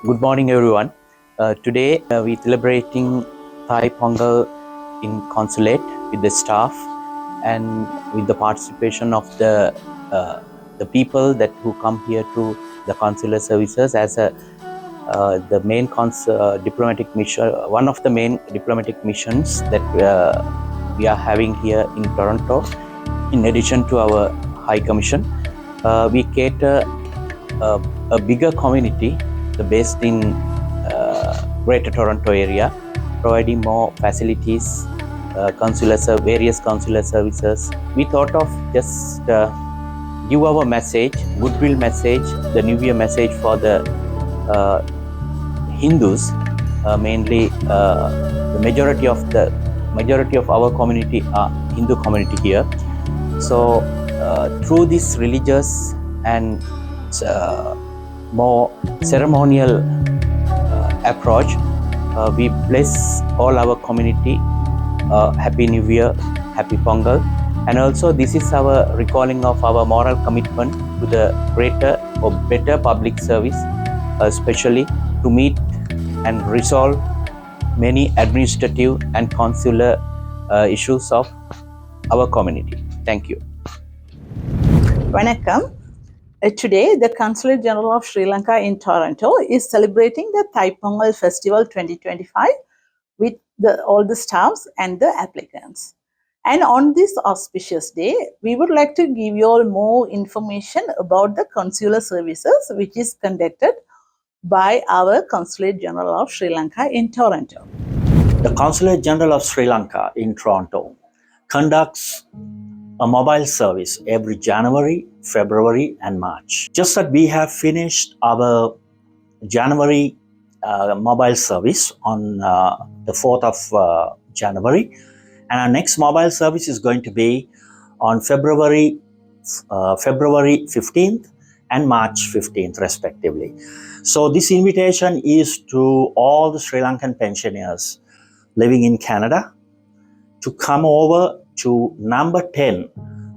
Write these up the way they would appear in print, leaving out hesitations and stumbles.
Good morning, everyone. Today we're celebrating Thai Pongal in consulate with the staff and with the participation of the people that who come here to the consular services as the main diplomatic mission. One of the main diplomatic missions that we are having here in Toronto. In addition to our High Commission, we cater a bigger community based in Greater Toronto area, providing more facilities, various consular services. We thought of just give our message, goodwill message, the New Year message for the Hindus, mainly the majority of our community are Hindu community here. So through this religious and more ceremonial approach, we bless all our community. Happy New Year, Happy Pongal, and also this is our recalling of our moral commitment to the greater or better public service, especially to meet and resolve many administrative and consular issues of our community. Thank you. Vanakkam. Today, the Consulate General of Sri Lanka in Toronto is celebrating the Thai Pongal Festival 2025 with all the staffs and the applicants. And on this auspicious day, we would like to give you all more information about the consular services which is conducted by our Consulate General of Sri Lanka in Toronto. The Consulate General of Sri Lanka in Toronto conducts a mobile service every January, February, and March. Just that we have finished our January mobile service on the 4th of January, and our next mobile service is going to be on February 15th and March 15th, respectively. So this invitation is to all the Sri Lankan pensioners living in Canada to come over to number 10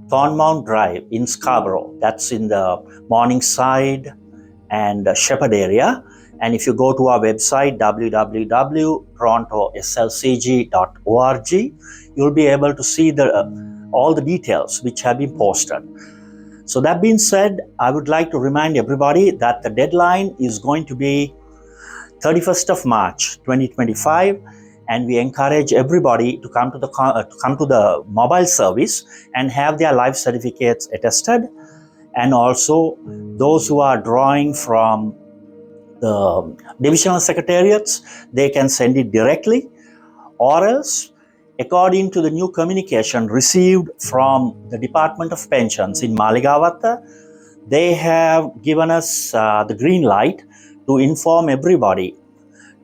Thornmount Drive in Scarborough. That's in the Morningside and Shepherd area. And if you go to our website, www.torontoslcg.org, you'll be able to see all the details which have been posted. So that being said, I would like to remind everybody that the deadline is going to be 31st of March 2025. And we encourage everybody to come to the mobile service and have their life certificates attested. And also those who are drawing from the divisional secretariats, they can send it directly, or else according to the new communication received from the Department of Pensions in Maligawatta, they have given us the green light to inform everybody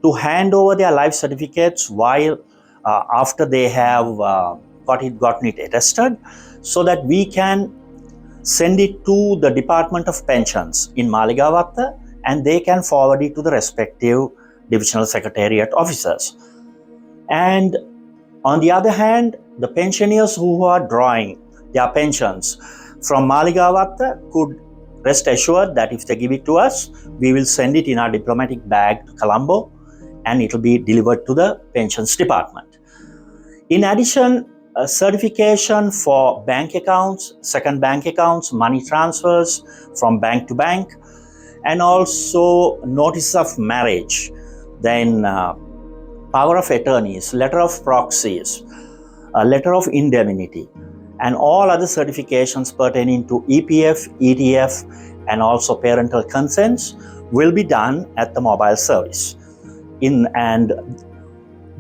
to hand over their life certificates while after they have gotten it attested, so that we can send it to the Department of Pensions in Maligawatta and they can forward it to the respective divisional secretariat officers. And on the other hand, the pensioners who are drawing their pensions from Maligawatta could rest assured that if they give it to us, we will send it in our diplomatic bag to Colombo and it will be delivered to the pensions department. In addition, a certification for bank accounts, second bank accounts, money transfers from bank to bank, and also notice of marriage, then power of attorneys, letter of proxies, a letter of indemnity, and all other certifications pertaining to EPF, ETF, and also parental consents will be done at the mobile service. And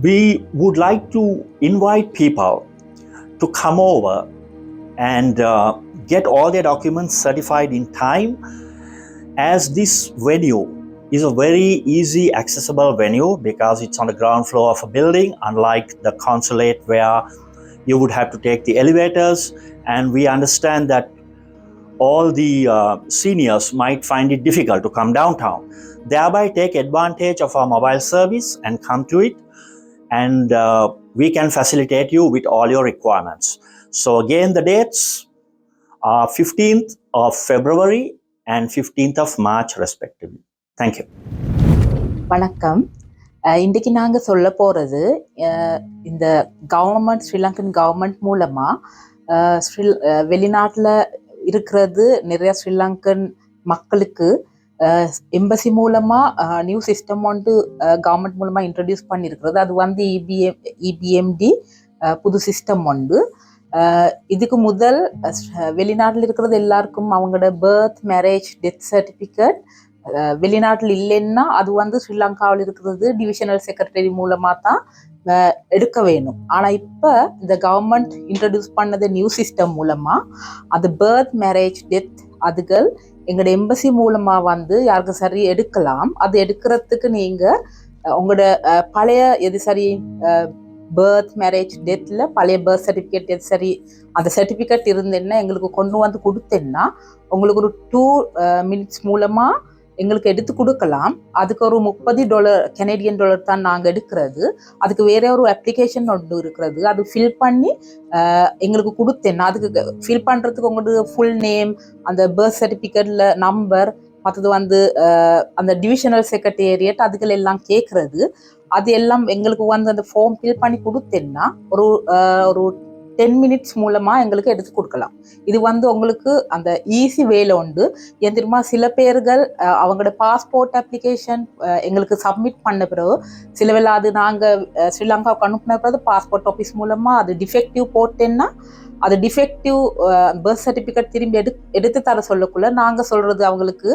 we would like to invite people to come over and get all their documents certified in time, as this venue is a very easy accessible venue because it's on the ground floor of a building, unlike the consulate where you would have to take the elevators. And we understand that all the seniors might find it difficult to come downtown. Thereby take advantage of our mobile service and come to it, and we can facilitate you with all your requirements. So again, the dates are 15th of February and 15th of March respectively. Thank you. வணக்கம். இன்றைக்கு நாங்கள் சொல்ல போகிறது இந்த government Sri Lankan government மூலமாக வெளிநாட்டில் இருக்கிறது நிறைய ஸ்ரீலங்கன் மக்களுக்கு எம்பசி மூலமாக நியூ சிஸ்டம் ஒன்று கவர்மெண்ட் மூலமாக இன்ட்ரடியூஸ் பண்ணியிருக்கிறது. அது வந்து இபிஎம்டி புது சிஸ்டம் ஒன்று. இதுக்கு முதல் வெளிநாட்டில் இருக்கிறது எல்லாருக்கும் அவங்களோட பர்த், மேரேஜ், டெத் சர்டிஃபிகேட் வெளிநாட்டில் இல்லைன்னா அது வந்து ஸ்ரீலங்காவில் இருக்கிறது டிவிஷனல் செக்ரட்டரி மூலமாக தான் எடுக்க வேணும். ஆனால் இப்போ இந்த கவர்மெண்ட் இன்ட்ரடியூஸ் பண்ணது நியூ சிஸ்டம் மூலமாக அது பர்த், மேரேஜ், டெத் அதுகள் எங்களோட எம்பசி மூலமாக வந்து யாருக்கு சரி எடுக்கலாம். அது எடுக்கிறதுக்கு நீங்கள் உங்களோட பழைய எது சரி பர்த், மேரேஜ், டெத்தில் பழைய பர்த் சர்டிஃபிகேட் எது சரி அந்த சர்டிஃபிகேட் இருந்தேன்னா எங்களுக்கு கொண்டு வந்து கொடுத்தேன்னா உங்களுக்கு ஒரு 2 minutes மூலமாக எங்களுக்கு எடுத்து கொடுக்கலாம். அதுக்கு ஒரு $30 கனேடியன் தான் நாங்கள் எடுக்கிறது. அதுக்கு வேற ஒரு அப்ளிகேஷன் ஒன்று இருக்கிறது. அது ஃபில் பண்ணி எங்களுக்கு கொடுத்தேன்னா அதுக்கு ஃபில் பண்ணுறதுக்கு உங்களுக்கு ஃபுல் நேம், அந்த பர்த் சர்டிஃபிகேட்ல நம்பர், மற்றது வந்து அந்த டிவிஷனல் செக்ரட்டேரியட் அதுகள் எல்லாம் கேட்கறது. அது எல்லாம் எங்களுக்கு வந்து அந்த ஃபார்ம் ஃபில் பண்ணி கொடுத்தேன்னா ஒரு 10 minutes மூலமாக எங்களுக்கு எடுத்து கொடுக்கலாம். இது வந்து உங்களுக்கு அந்த ஈஸி வேலை உண்டு. ஏன் தெரியுமா, சில பேர்கள் அவங்களோட பாஸ்போர்ட் அப்ளிகேஷன் எங்களுக்கு சப்மிட் பண்ண பிறகு சில வேளை அது நாங்கள் ஸ்ரீலங்காவுக்கு அனுப்பின பிறகு பாஸ்போர்ட் ஆஃபீஸ் மூலமாக அது டிஃபெக்டிவ் போட்டேன்னா அது டிஃபெக்டிவ் பர்த் சர்டிஃபிகேட் திரும்பி எடுத்து தர சொல்லக்குள்ள நாங்கள் சொல்கிறது அவங்களுக்கு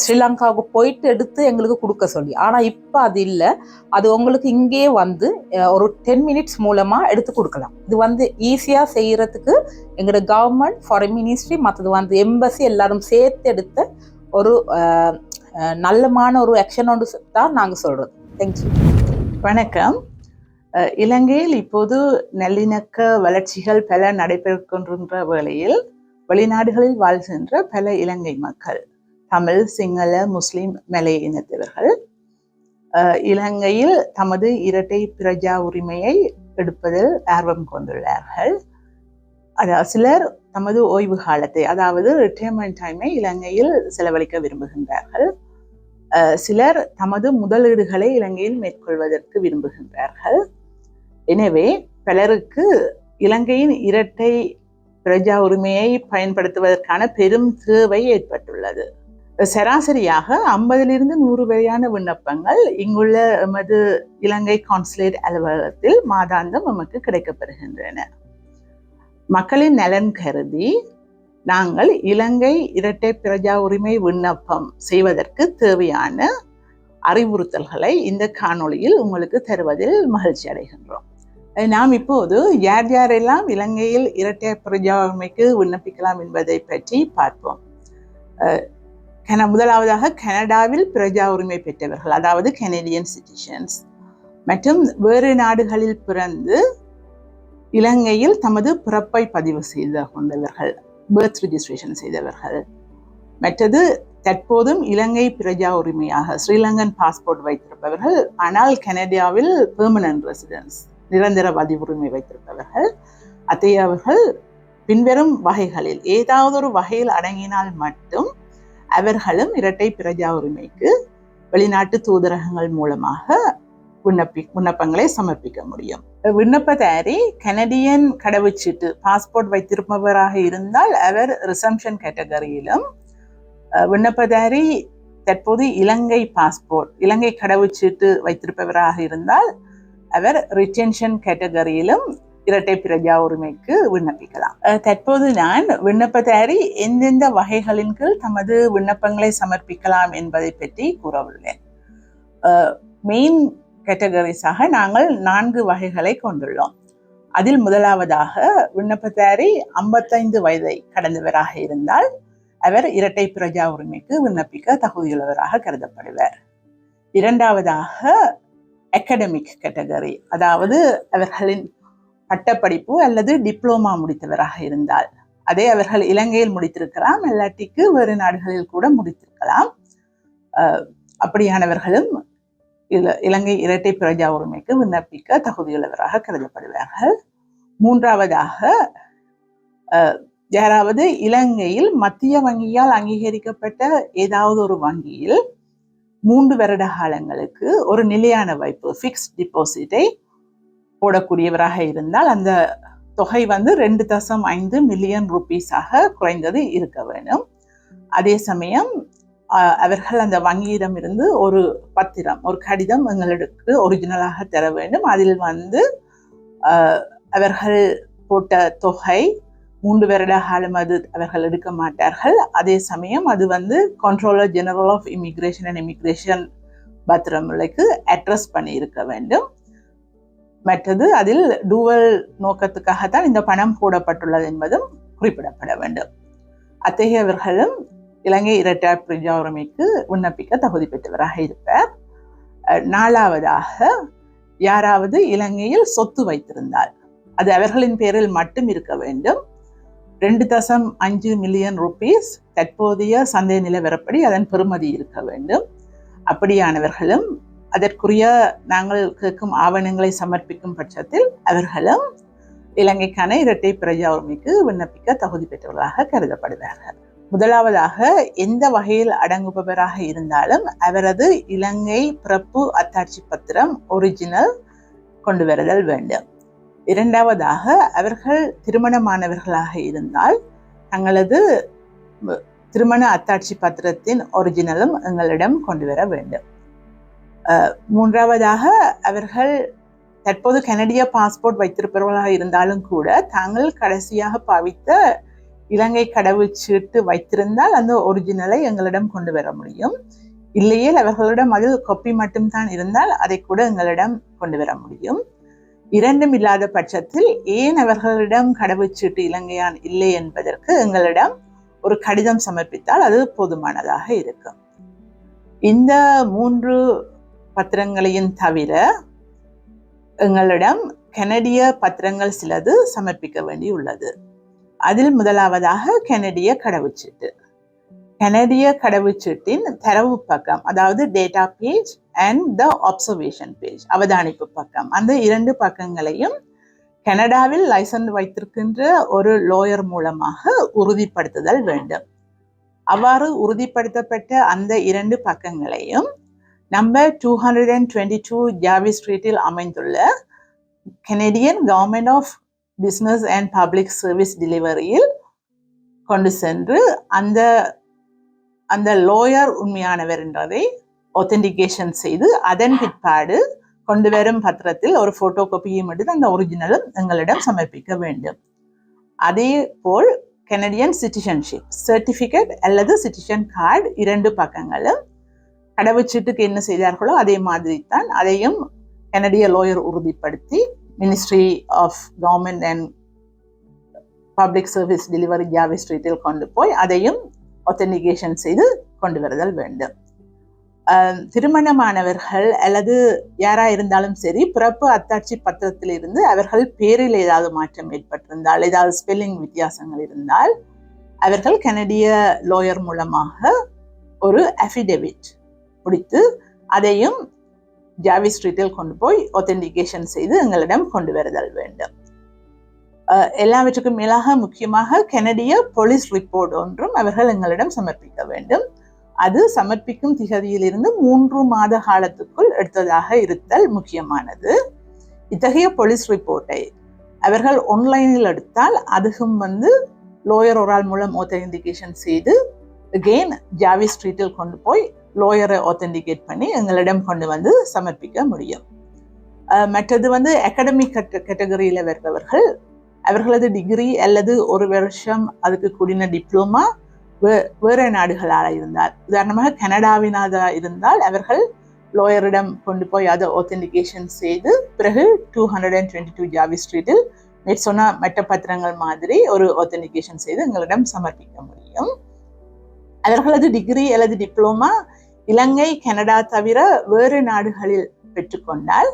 ஸ்ரீலங்காவுக்கு போயிட்டு எடுத்து எங்களுக்கு கொடுக்க சொல்லி. ஆனால் இப்போ அது இல்லை. அது உங்களுக்கு இங்கே வந்து ஒரு 10 minutes மூலமாக எடுத்து கொடுக்கலாம். இது வந்து ஈஸியாக செய்கிறதுக்கு எங்களோட கவர்மெண்ட், ஃபாரின் மினிஸ்ட்ரி, மற்றது வந்து எம்பசி எல்லாரும் சேர்த்து எடுத்த ஒரு நல்லமான ஒரு ஆக்ஷன் ஒன்று தான் நாங்கள் சொல்கிறது. தேங்க்யூ. வணக்கம். இலங்கையில் இப்போது நல்லிணக்க வளர்ச்சிகள் பல நடைபெறுகின்ற வேளையில் வெளிநாடுகளில் வாழ்கின்ற பல இலங்கை மக்கள், தமிழ், சிங்கள, முஸ்லிம், மலை இனத்தவர்கள் இலங்கையில் தமது இரட்டை பிரஜா உரிமையை எடுப்பதில் ஆர்வம் கொண்டுள்ளார்கள். அதாவது சிலர் தமது ஓய்வு காலத்தை, அதாவது ரிட்டையர்மெண்ட் டைமை இலங்கையில் செலவழிக்க விரும்புகின்றார்கள். சிலர் தமது முதலீடுகளை இலங்கையில் மேற்கொள்வதற்கு விரும்புகின்றார்கள். எனவே பலருக்கு இலங்கையின் இரட்டை பிரஜா உரிமையை பயன்படுத்துவதற்கான பெரும் தேவை ஏற்பட்டுள்ளது. சராசரியாக 50 100 வரையான விண்ணப்பங்கள் இங்குள்ள எமது இலங்கை கான்சுலேட் அலுவலகத்தில் மாதாந்தம் நமக்கு கிடைக்கப்பெறுகின்றன. மக்களின் நலன் கருதி நாங்கள் இலங்கை இரட்டை பிரஜா உரிமை விண்ணப்பம் செய்வதற்கு தேவையான அறிவுறுத்தல்களை இந்த காணொளியில் உங்களுக்கு தருவதில் மகிழ்ச்சி அடைகின்றோம். நாம் இப்போது யார் யாரெல்லாம் இலங்கையில் இரட்டை பிரஜா உரிமைக்கு விண்ணப்பிக்கலாம் என்பதை பற்றி பார்ப்போம். முதலாவதாக கனடாவில் பிரஜா உரிமை பெற்றவர்கள், அதாவது கனேடியன் சிட்டிசன்ஸ், மற்றும் வேறு நாடுகளில் பிறந்து இலங்கையில் தமது பிறப்பை பதிவு செய்து கொண்டவர்கள், பர்த் ரிஜிஸ்ட்ரேஷன் செய்தவர்கள். மற்றது தற்போதும் இலங்கை பிரஜா உரிமையாக ஸ்ரீலங்கன் பாஸ்போர்ட் வைத்திருப்பவர்கள், ஆனால் கனடாவில் பெர்மனன்ட் ரெசிடென்ஸ், நிரந்தர பதிவுரிமை வைத்திருப்பவர்கள். அத்தகையவர்கள் பின்வரும் வகைகளில் ஏதாவது ஒரு வகையில் அடங்கினால் மட்டும் அவர்களும் இரட்டை பிரஜா உரிமைக்கு வெளிநாட்டு தூதரகங்கள் மூலமாக விண்ணப்பங்களை சமர்ப்பிக்க முடியும். விண்ணப்பதாரி கனடியன் கடவுச்சீட்டு பாஸ்போர்ட் வைத்திருப்பவராக இருந்தால் அவர் ரிசம்ஷன் கேட்டகரியிலும், விண்ணப்பதாரி தற்போது இலங்கை பாஸ்போர்ட், இலங்கை கடவுச்சீட்டு வைத்திருப்பவராக இருந்தால் அவர் ரிட்டென்ஷன் கேட்டகரியிலும் இரட்டை பிரஜா உரிமைக்கு விண்ணப்பிக்கலாம். தற்போது நான் விண்ணப்பதாரி எந்தெந்த வகைகளின் கீழ் தமது விண்ணப்பங்களை சமர்ப்பிக்கலாம் என்பதை பற்றி கூற உள்ளேன். மெயின் கேட்டகரிஸாக நாங்கள் 4 வகைகளை கொண்டுள்ளோம். அதில் முதலாவதாக விண்ணப்பதாரி 55 வயதை கடந்தவராக இருந்தால் அவர் இரட்டை பிரஜா உரிமைக்கு விண்ணப்பிக்க தகுதியுள்ளவராக கருதப்படுவார். இரண்டாவதாக அகாடமிக் கேட்டகரி, அதாவது அவர்களின் பட்டப்படிப்பு அல்லது டிப்ளோமா முடித்தவராக இருந்தால், அதை அவர்கள் இலங்கையில் முடித்திருக்கலாம், இல்லாட்டிக்கு வேறு நாடுகளில் கூட முடித்திருக்கலாம். அப்படியானவர்களும் இலங்கை இரட்டை பிரஜா உரிமைக்கு விண்ணப்பிக்க தகுதியுள்ளவராக கருதப்படுவார்கள். மூன்றாவதாக யாராவது இலங்கையில் மத்திய வங்கியால் அங்கீகரிக்கப்பட்ட ஏதாவது ஒரு வங்கியில் 3 வருட காலங்களுக்கு ஒரு நிலையான வைப்பு ஃபிக்ஸ்ட் டிபாசிட்டை போடக்கூடியவராக இருந்தால் அந்த தொகை வந்து 2.5 மில்லியன் ரூபீஸாக குறைந்தது இருக்க வேண்டும். அதே சமயம் அவர்கள் அந்த வங்கியிடமிருந்து ஒரு பத்திரம், ஒரு கடிதம் எங்களுக்கு ஒரிஜினலாக தர வேண்டும். அதில் வந்து அவர்கள் போட்ட தொகை 3 வருட காலம் அது அவர்கள் எடுக்க மாட்டார்கள். அதே சமயம் அது வந்து controller general of immigration and immigration பத்திரமுலைக்கு அட்ரஸ் பண்ணி இருக்க வேண்டும். மற்றது அதில் டூவல் நோக்கத்துக்காகத்தான் இந்த பணம் போடப்பட்டுள்ளது என்பதும் குறிப்பிடப்பட வேண்டும். அத்தகையவர்களும் இலங்கை இரட்டை பிரஜா உரிமைக்கு விண்ணப்பிக்க தகுதி பெற்றவராக இருப்பார். 4வதாக யாராவது இலங்கையில் சொத்து வைத்திருந்தால் அது அவர்களின் பேரில் மட்டும் இருக்க வேண்டும். 2.5 மில்லியன் ரூபீஸ் தற்போதைய சந்தை நிலவரப்படி அதன் பெறுமதி இருக்க வேண்டும். அப்படியானவர்களும் அதற்குரிய நாங்கள் கேட்கும் ஆவணங்களை சமர்ப்பிக்கும் பட்சத்தில் அவர்களும் இலங்கைக்கான இரட்டை பிரஜா உரிமைக்கு விண்ணப்பிக்க தகுதி பெற்றவர்களாக கருதப்படுவார்கள். முதலாவதாக எந்த வகையில் அடங்குபவராக இருந்தாலும் அவரது இலங்கை பிறப்பு அத்தாட்சி பத்திரம் ஒரிஜினல் கொண்டு வருதல் வேண்டும். 2வதாக அவர்கள் திருமணமானவர்களாக இருந்தால் தங்களது திருமண அத்தாட்சி பத்திரத்தின் ஒரிஜினலும் எங்களிடம் கொண்டு வர வேண்டும். 3வதாக அவர்கள் தற்போது கனடிய பாஸ்போர்ட் வைத்திருப்பவர்களாக இருந்தாலும் கூட தாங்கள் கடைசியாக பாவித்த இலங்கை கடவுச்சீட்டு வைத்திருந்தால் அந்த ஒரிஜினலை எங்களிடம் கொண்டு வர முடியும். இல்லையே அவர்களிடம் அதில் கொப்பி மட்டும்தான் இருந்தால் அதை கூட எங்களிடம் கொண்டு வர முடியும். 2ம் இல்லாத பட்சத்தில் ஏன் அவர்களிடம் கடவுச்சீட்டு இலங்கையான் இல்லை என்பதற்கு எங்களிடம் ஒரு கடிதம் சமர்ப்பித்தால் அது போதுமானதாக இருக்கும். இந்த 3 பத்திரங்களையும் தவிர எங்களிடம் கனடிய பத்திரங்கள் சிலது சமர்ப்பிக்க வேண்டியுள்ளது. அதில் முதலாவதாக கனடிய கடவுச்சீட்டு. கனடிய கடவுச்சீட்டின் தரவு பக்கம், அதாவது data page and the observation page, அவதானிப்பு பக்கம், அந்த 2 பக்கங்களையும் கனடாவில் லைசன்ஸ் வைத்திருக்கின்ற ஒரு லோயர் மூலமாக உறுதிப்படுத்துதல் வேண்டும். அவ்வாறு உறுதிப்படுத்தப்பட்ட அந்த 2 பக்கங்களையும் நம்பர் 222 ஜாவி ஸ்ட்ரீட்டில் அமைந்துள்ள Canadian government of business and public service டெலிவரியில் கொண்டு சென்று அந்த லோயர் உண்மையானவர் என்றதை ஒத்தென்டிகேஷன் செய்து அதன் பிற்பாடு கொண்டு வரும் பத்திரத்தில் ஒரு போட்டோ காப்பியும் எடுத்து அந்த ஒரிஜினலும் எங்களிடம் சமர்ப்பிக்க வேண்டும். அதே போல் கனடியன் சிட்டிசன்ஷிப் சர்டிபிகேட் அல்லது சிட்டிசன் கார்டு 2 பக்கங்களும் கடவுச்சீட்டுக்கு என்ன செய்தார்களோ அதே மாதிரி தான் அதையும் கனடிய லோயர் உறுதிப்படுத்தி ministry of government and public service delivery ஜாவி ஸ்ட்ரீட்டில் கொண்டு போய் அதையும் ஒத்தென்டிகேஷன் செய்து கொண்டு வருதல் வேண்டும். திருமணமானவர்கள் அல்லது யாரா இருந்தாலும் சரி பிறப்பு அத்தாட்சி பத்திரத்தில் இருந்து அவர்கள் பேரில் ஏதாவது மாற்றம் ஏற்பட்டிருந்தால், ஏதாவது ஸ்பெல்லிங் வித்தியாசங்கள் இருந்தால் அவர்கள் கனடிய லோயர் மூலமாக ஒரு அஃபிடேவிட் முடித்து அதையும் ஜாவி ஸ்ட்ரீட்டில் கொண்டு போய் ஒத்தென்டிகேஷன் செய்து எங்களிடம் கொண்டு வருதல் வேண்டும். எல்லாவற்றுக்கும் மேலாக முக்கியமாக கனடிய போலீஸ் ரிப்போர்ட் ஒன்றும் அவர்கள் எங்களிடம் சமர்ப்பிக்க வேண்டும். அது சமர்ப்பிக்கும் திகதியிலிருந்து 3 மாத காலத்துக்குள் எடுத்ததாக இருத்தல் முக்கியமானது. இத்தகைய போலீஸ் ரிப்போர்ட்டை அவர்கள் ஆன்லைனில் எடுத்தால் அதுவும் லோயர் ஒரு மூலம் ஒத்தென்டிகேஷன் செய்து அகெயின் ஜாவி ஸ்ட்ரீட்டில் கொண்டு போய் லோயரை ஒத்தென்டிகேட் பண்ணி எங்களிடம் கொண்டு வந்து சமர்ப்பிக்க முடியும். மற்றது அகாடமிக் கேட்டகரியில் வருபவர்கள் அவர்களது டிகிரி அல்லது 1 வருஷம் அதுக்கு கூடின டிப்ளமா வேறு நாடுகளாக இருந்தால், உதாரணமாக கனடாவினாக இருந்தால் அவர்கள் லோயரிடம் கொண்டு போய் அதை ஒத்தென்டிகேஷன் செய்து பிறகு 222 ஜாவி ஸ்ட்ரீட்டில் சொன்ன மற்ற பத்திரங்கள் மாதிரி ஒரு ஒத்தென்டிகேஷன் செய்து எங்களிடம் சமர்ப்பிக்க முடியும். அவர்களது டிகிரி அல்லது டிப்ளமா இலங்கை கனடா தவிர வேறு நாடுகளில் பெற்றுக்கொண்டால்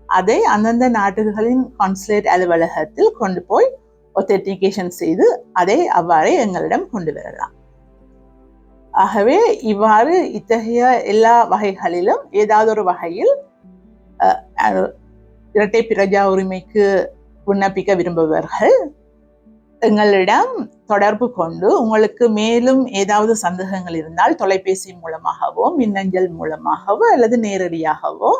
அதை அந்தந்த நாடுகளின் கான்சுலேட் அலுவலகத்தில் கொண்டு போய் ஒத்தென்டிகேஷன் செய்து அதை அவ்வாறே எங்களிடம் கொண்டு வரலாம். ஆகவே இவ்வாறு இத்தகைய எல்லா வகைகளிலும் ஏதாவது ஒரு வகையில் இரட்டை பிரஜா உரிமைக்கு விண்ணப்பிக்க விரும்புபவர்கள் எங்களிடம் தொடர்பு கொண்டு உங்களுக்கு மேலும் ஏதாவது சந்தேகங்கள் இருந்தால் தொலைபேசி மூலமாகவோ மின்னஞ்சல் மூலமாகவோ அல்லது நேரடியாகவோ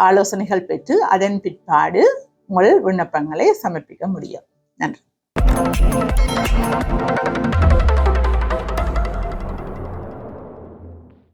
ஆலோசனைகள் பெற்று அதன் பிற்பாடு உங்கள் விண்ணப்பங்களை சமர்ப்பிக்க முடியும். நன்றி.